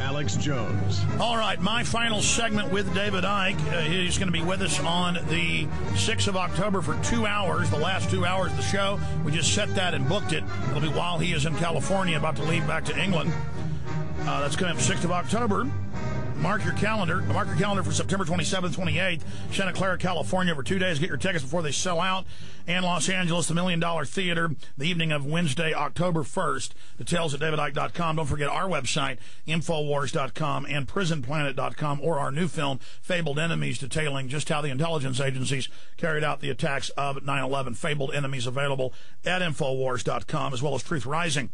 Alex Jones. All right, my final segment with David Icke. He's going to be with us on the 6th of October for 2 hours, the last 2 hours of the show. We just set that and booked it. It'll be while he is in California, about to leave back to England. That's coming up 6th of October. Mark your calendar. Mark your calendar for September 27th, 28th. Santa Clara, California, for 2 days. Get your tickets before they sell out. And Los Angeles, the $1 Million Theater, the evening of Wednesday, October 1st. Details at davidicke.com. Don't forget our website, Infowars.com and PrisonPlanet.com, or our new film, Fabled Enemies, detailing just how the intelligence agencies carried out the attacks of 9/11. Fabled Enemies available at Infowars.com, as well as Truth Rising.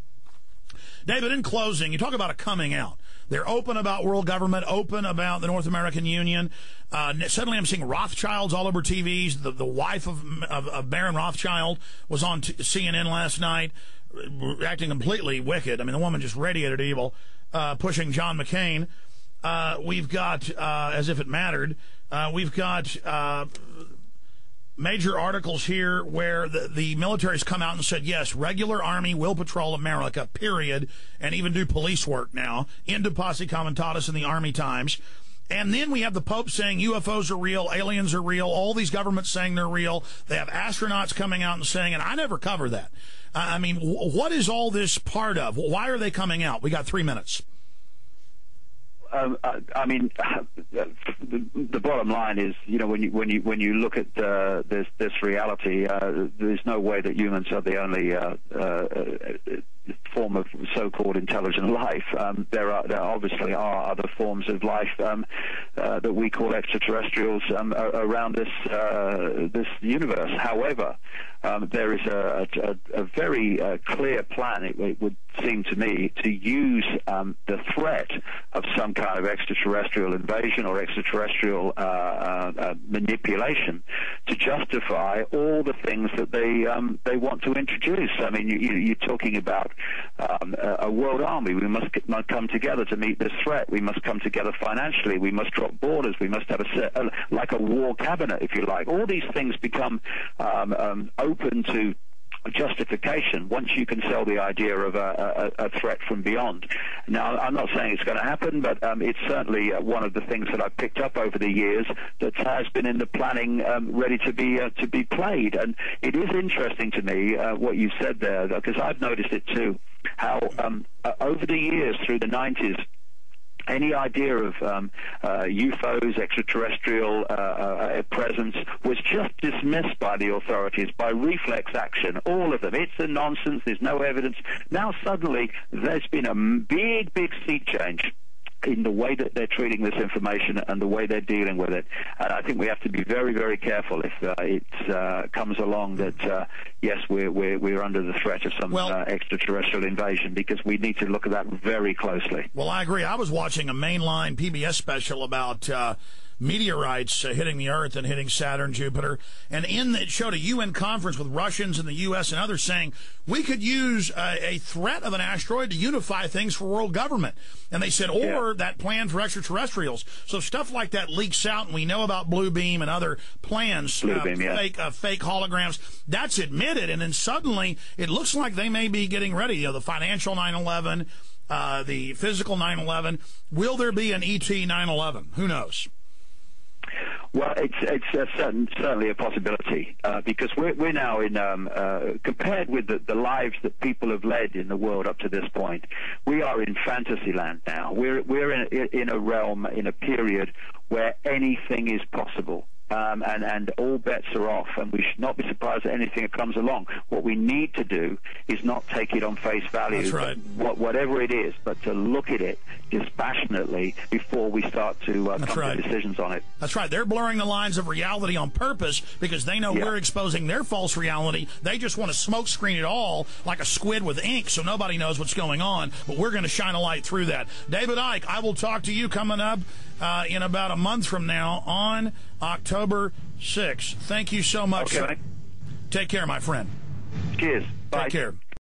David, in closing, you talk about a coming out. They're open about world government, open about the North American Union. Suddenly I'm seeing Rothschilds all over TVs. The wife of Baron Rothschild was on CNN last night, acting completely wicked. I mean, the woman just radiated evil, pushing John McCain. We've got, as if it mattered, we've got major articles here where the military's come out and said, yes, regular Army will patrol America, period, and even do police work now, into Posse Comitatus in the Army Times. And then we have the Pope saying UFOs are real, aliens are real, all these governments saying they're real. They have astronauts coming out and saying, and I never cover that. I mean, what is all this part of? Why are they coming out? We got 3 minutes. I mean, the bottom line is, you know, when you look at this reality, there's no way that humans are the only form of so-called intelligent life. There obviously are other forms of life that we call extraterrestrials around this universe. However, there is a very clear plan, it would seem to me, to use the threat of some kind of extraterrestrial invasion or extraterrestrial manipulation to justify all the things that they want to introduce. I mean, you're talking about a world army. We must come together to meet this threat. We must come together financially. We must drop borders. We must have like a war cabinet, if you like. All these things become open to justification once you can sell the idea of a threat from beyond. Now, I'm not saying it's going to happen, but it's certainly one of the things that I've picked up over the years that has been in the planning, ready to be played. And it is interesting to me what you said there, because I've noticed it too, how over the years through the 90s, any idea of UFOs, extraterrestrial presence, was just dismissed by the authorities by reflex action, all of them. It's a nonsense, there's no evidence. Now suddenly there's been a big sea change in the way that they're treating this information and the way they're dealing with it. And I think we have to be very, very careful if it comes along that, yes, we're under the threat of some extraterrestrial invasion, because we need to look at that very closely. Well, I agree. I was watching a mainline PBS special about meteorites hitting the Earth and hitting Saturn, Jupiter, and it showed a UN conference with Russians and the U.S. and others saying we could use a threat of an asteroid to unify things for world government. And they said, or that plan for extraterrestrials. So stuff like that leaks out, and we know about Blue Beam and other plans, fake holograms. That's admitted, and then suddenly it looks like they may be getting ready. You know, the financial 9/11, the physical 9/11. Will there be an ET 9/11? Who knows? Well, it's certainly a possibility, because we're now in, compared with the lives that people have led in the world up to this point, we are in fantasy land now. We're in a realm, in a period where anything is possible. And all bets are off, and we should not be surprised at anything that comes along. What we need to do is not take it on face value, That's right. Whatever it is, but to look at it dispassionately before we start to come to decisions on it. That's right. They're blurring the lines of reality on purpose because they know we're exposing their false reality. They just want to smoke screen it all like a squid with ink so nobody knows what's going on, but we're going to shine a light through that. David Icke, I will talk to you coming up in about a month from now on October 6th. Thank you so much. Okay. Take care, my friend. Cheers. Bye. Take care.